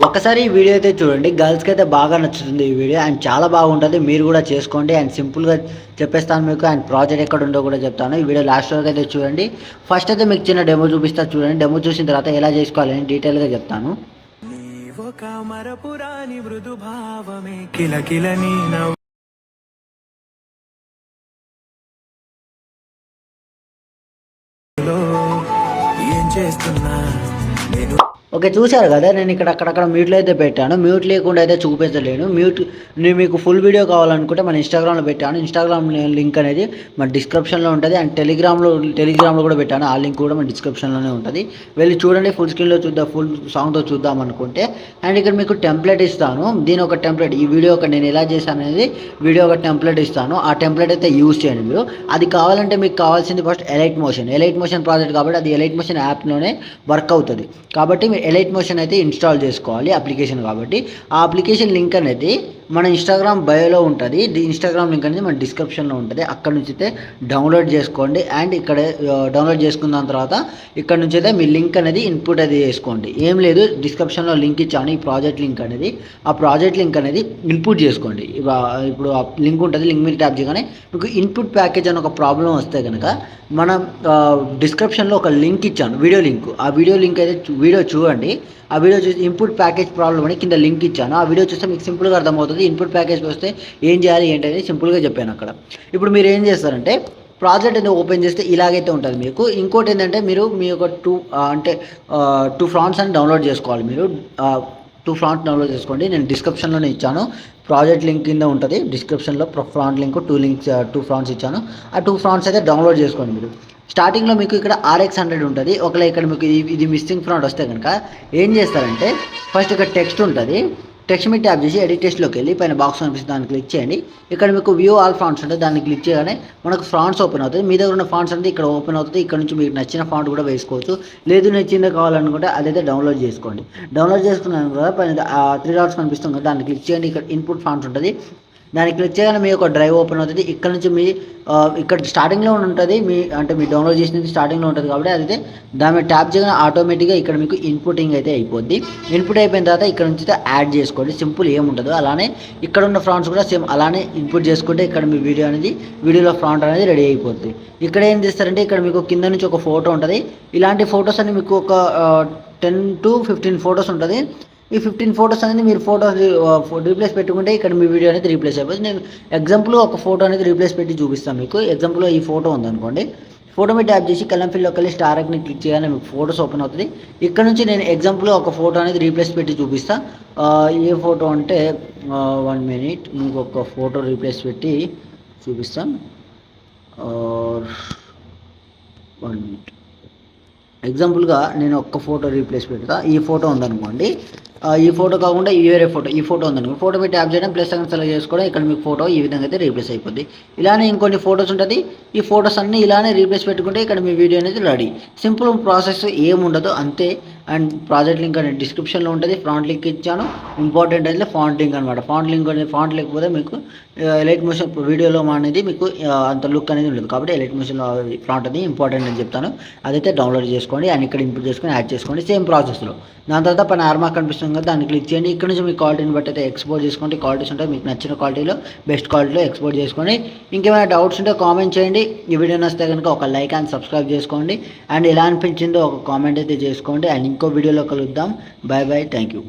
ఒక్కసారి ఈ వీడియో అయితే చూడండి. గర్ల్స్‌కి అయితే బాగా నచ్చుతుంది ఈ వీడియో. అండ్ చాలా బాగుంటది. మీరు కూడా చేసుకోండి. అండ్ సింపుల్‌గా చెప్పేస్తాను మీకు. అండ్ ప్రాజెక్ట్ ఎక్కడుందో కూడా చెప్తాను. ఈ వీడియో లాస్ట్ వరకు అయితే చూడండి. ఫస్ట్ అయితే మీకు చిన్న డెమో చూపిస్తా చూడండి. డెమో చూసిన తర్వాత ఎలా చేసుకోవాలని డీటెయిల్‌గా చెప్తాను. ఒక మరపురాని మృదు భావమే కిలకిల నీ నవ్వులో ఏం చేస్తున్నా నేను. ఓకే. చూసారు కదా! నేను ఇక్కడ అక్కడక్కడ మ్యూట్‌లో అయితే పెట్టాను. మ్యూట్ లేకుండా అయితే చూపించలేను. నేను మీకు ఫుల్ వీడియో కావాలనుకుంటే మన ఇన్‌స్టాగ్రామ్‌లో పెట్టాను. ఇన్‌స్టాగ్రామ్ లింక్ అనేది మన డిస్క్రిప్షన్‌లో ఉంటది. అండ్ టెలిగ్రామ్‌లో కూడా పెట్టాను. ఆ లింక్ కూడా మన డిస్క్రిప్షన్‌లోనే ఉంటది. వెళ్లి చూడండి. ఫుల్ స్క్రీన్‌లో చూద్దాం, ఫుల్ సాంగ్‌తో చూద్దాం అనుకుంటే. అండ్ ఇక్కడ మీకు టెంప్లేట్ ఇస్తాను. దీని ఒక టెంప్లేట్ ఈ వీడియో నేను ఎలా చేశాననేది వీడియో ఒక టెంప్లేట్ ఇస్తాను. ఆ టెంప్లేట్ అయితే యూజ్ చేయండి మీరు. అది కావాలంటే మీకు కావాల్సింది ఫస్ట్ ఎలైట్ మోషన్ ప్రాజెక్ట్ కాబట్టి అది ఎలైట్ మోషన్ యాప్‌లోనే వర్క్ అవుతది. కాబట్టి ఎలైట్ మోషన్ అయితే ఇన్స్టాల్ చేసుకోవాలి అప్లికేషన్ కాబట్టి. ఆ అప్లికేషన్ లింక్ అనేది మన ఇన్స్టాగ్రామ్ బయోలో ఉంటుంది. ఇన్స్టాగ్రామ్ లింక్ అనేది మన డిస్క్రిప్షన్లో ఉంటుంది. అక్కడ నుంచి అయితే డౌన్లోడ్ చేసుకోండి. అండ్ ఇక్కడ డౌన్లోడ్ చేసుకున్న దాని తర్వాత ఇక్కడ నుంచి అయితే మీ లింక్ అనేది ఇన్పుట్ అది చేసుకోండి. ఏం లేదు, డిస్క్రిప్షన్లో లింక్ ఇచ్చాను ఈ ప్రాజెక్ట్ లింక్ అనేది. ఆ ప్రాజెక్ట్ లింక్ అనేది ఇన్పుట్ చేసుకోండి. ఇప్పుడు ఆ లింక్ ఉంటుంది. లింక్ మీద ట్యాప్ చేయగానే మీకు ఇన్పుట్ ప్యాకేజ్ అని ఒక ప్రాబ్లం వస్తే కనుక మనం డిస్క్రిప్షన్లో ఒక లింక్ ఇచ్చాను, వీడియో లింక్. ఆ వీడియో లింక్ అయితే వీడియో చూడండి. ఆ వీడియో చూసి ఇన్పుట్ ప్యాకేజ్ ప్రాబ్లం అని కింద లింక్ ఇచ్చాను. ఆ వీడియో చూస్తే మీకు సింపుల్గా అర్థమవుతుంది. ఇన్పుట్ ప్యాకేజ్కి వస్తే ఏం చేయాలి ఏంటనేది సింపుల్గా చెప్పాను అక్కడ. ఇప్పుడు మీరు ఏం చేస్తారంటే ప్రాజెక్ట్ అనేది ఓపెన్ చేస్తే ఇలాగైతే ఉంటుంది మీకు. ఇంకోటి ఏంటంటే మీరు మీ యొక్క టూ ఫ్రాంట్స్ అని డౌన్లోడ్ చేసుకోవాలి మీరు. టూ ఫ్రాంట్స్ డౌన్లోడ్ చేసుకోండి. నేను డిస్క్రిప్షన్లోనే ఇచ్చాను. ప్రాజెక్ట్ లింక్ కింద ఉంటుంది డిస్క్రిప్షన్లో. ఫ్రాంట్ లింక్ టూ ఫ్రాంట్స్ ఇచ్చాను. ఆ టూ ఫ్రాంట్స్ అయితే డౌన్లోడ్ చేసుకోండి మీరు. స్టార్టింగ్లో మీకు ఇక్కడ RX100 ఉంటుంది. ఒకవేళ ఇక్కడ మీకు ఇది మిస్సింగ్ ఫ్రాంట్ వస్తే కనుక ఏం చేస్తారంటే ఫస్ట్ ఇక్కడ టెక్స్ట్ ఉంటుంది. టెక్స్ట్ మీద ట్యాప్ చేసి ఎడిట్ టెక్స్ట్లోకి వెళ్ళి పైన బాక్స్ కనిపిస్తుంది, దాన్ని క్లిక్ చేయండి. ఇక్కడ మీకు వ్యూ ఆల్ ఫ్రాంట్స్ ఉంటుంది, దాన్ని క్లిక్ చేయగానే మనకు ఫ్రాంట్స్ ఓపెన్ అవుతుంది. మీ దగ్గర ఉన్న ఫ్రాంట్స్ అనేది ఇక్కడ ఓపెన్ అవుతుంది. ఇక్కడ నుంచి మీకు నచ్చిన ఫాంట్ కూడా వేసుకోవచ్చు. లేదు నచ్చిందే కావాలనుకుంటే అదైతే డౌన్లోడ్ చేసుకోండి. డౌన్లోడ్ చేసుకున్నాను కదా పైన 3 డాట్స్ కనిపిస్తుంది కదా, దాన్ని క్లిక్ చేయండి. ఇక్కడ ఇన్పుట్ ఫాంట్స్ ఉంటుంది, దాన్ని క్లిక్ చేయగానే మీ యొక్క డ్రైవ్ ఓపెన్ అవుతుంది. ఇక్కడ నుంచి ఇక్కడ స్టార్టింగ్లో ఉంటుంది మీ డౌన్లోడ్ చేసినది స్టార్టింగ్లో ఉంటుంది కాబట్టి అదైతే దాని మీద ట్యాప్ చేయగానే ఆటోమేటిక్గా ఇక్కడ మీకు ఇన్పుటింగ్ అయితే అయిపోద్ది. ఇన్పుట్ అయిపోయిన తర్వాత ఇక్కడ నుంచి యాడ్ చేసుకోండి. సింపుల్ ఏముండదు. అలానే ఇక్కడ ఉన్న ఫ్రాంట్స్ కూడా సేమ్ అలానే ఇన్పుట్ చేసుకుంటే ఇక్కడ మీ వీడియోలో ఫ్రాంట్ అనేది రెడీ అయిపోద్ది. ఇక్కడ ఏం చేస్తారంటే ఇక్కడ మీకు కింద నుంచి ఒక ఫోటో ఉంటుంది. ఇలాంటి ఫొటోస్ అన్ని మీకు ఒక 10 to 15 ఫొటోస్ ఉంటుంది. ఈ 15 ఫొటోస్ అనేది మీరు రీప్లేస్ పెట్టుకుంటే ఇక్కడ మీ వీడియో అనేది రీప్లేస్ అయిపోతుంది. నేను ఎగ్జాంపుల్ ఒక ఫోటో అనేది రీప్లేస్ పెట్టి చూపిస్తాను మీకు. ఎగ్జాంపుల్లో ఈ ఫోటో ఉందనుకోండి. ఫోటో మీద ట్యాప్ చేసి కలం ఫిల్లోకి వెళ్ళి స్టార్ ఐకాన్ని క్లిక్ చేయాలని మీకు ఫోటోస్ ఓపెన్ అవుతుంది. ఇక్కడ నుంచి నేను ఎగ్జాంపుల్ ఒక ఫోటో అనేది రీప్లేస్ పెట్టి చూపిస్తాను. ఏ ఫోటో అంటే 1 minute మీకు ఒక ఫోటో రీప్లేస్ పెట్టి చూపిస్తాను. 1 minute. ఎగ్జాంపుల్గా నేను ఒక్క ఫోటో రీప్లేస్ పెడతా. ఈ ఫోటో ఉందనుకోండి. ఈ ఫోటో కాకుండా వేరే ఈ ఫోటో ఉందనుకోండి. ఫోటో మీద ట్యాప్ చేయడం ప్లస్ సెకండ్ సెలెక్ట్ చేసుకోవడం. ఇక్కడ మీకు ఫోటో ఈ విధంగా అయితే రీప్లేస్ అయిపోద్ది. ఇలానే ఇంకొన్ని ఫోటోస్ ఉంటుంది. ఈ ఫోటోస్ అన్నీ ఇలానే రీప్లేస్ పెట్టుకుంటే ఇక్కడ మీ వీడియో అనేది రెడీ. సింపుల్ ప్రాసెస్ ఏముండదు అంతే. అండ్ ప్రాజెక్ట్ లింక్ అనేది డిస్క్రిప్షన్లో ఉంటుంది. ఫ్రాంట్ లింక్ ఇచ్చాను. ఇంపార్టెంట్ అయితే ఫాంట్ లింక్ అనమాట. ఫాంట్ లేకపోతే మీకు ఎలైట్ మోషన్ వీడియోలో అనేది మీకు అంత లుక్ అనేది ఉండదు. కాబట్టి ఎలైట్ మోషన్లో ఫ్రాంట్ అది ఇంపార్టెంట్ అని చెప్తాను. అదైతే డౌన్లోడ్ చేసుకోండి. అండ్ ఇక్కడ ఇంపోర్ట్ చేసుకొని యాడ్ చేసుకోండి సేమ్ ప్రాసెస్లో. దాని తర్వాత పైన ఆర్మార్క్ కనిపిస్తుంది కదా, దాన్ని క్లిక్ చేయండి. ఇక్కడ నుంచి మీ క్వాలిటీని బట్టి అయితే ఎక్స్పోర్ట్ చేసుకోండి. క్వాలిటీస్ ఉంటాయి, మీకు నచ్చిన క్వాలిటీలో బెస్ట్ క్వాలిటీలో ఎక్స్పోర్ట్ చేసుకోండి. ఇంకేమైనా డౌట్స్ ఉంటే కామెంట్ చేయండి. ఈ వీడియో నచ్చితే కనుక ఒక లైక్ అండ్ సబ్స్క్రైబ్ చేసుకోండి. అండ్ ఎలా అనిపించిందో ఒక కామెంట్ అయితే చేసుకోండి. అండ్ ఇంకో వీడియోలో కలుద్దాం. Bye bye. Thank you.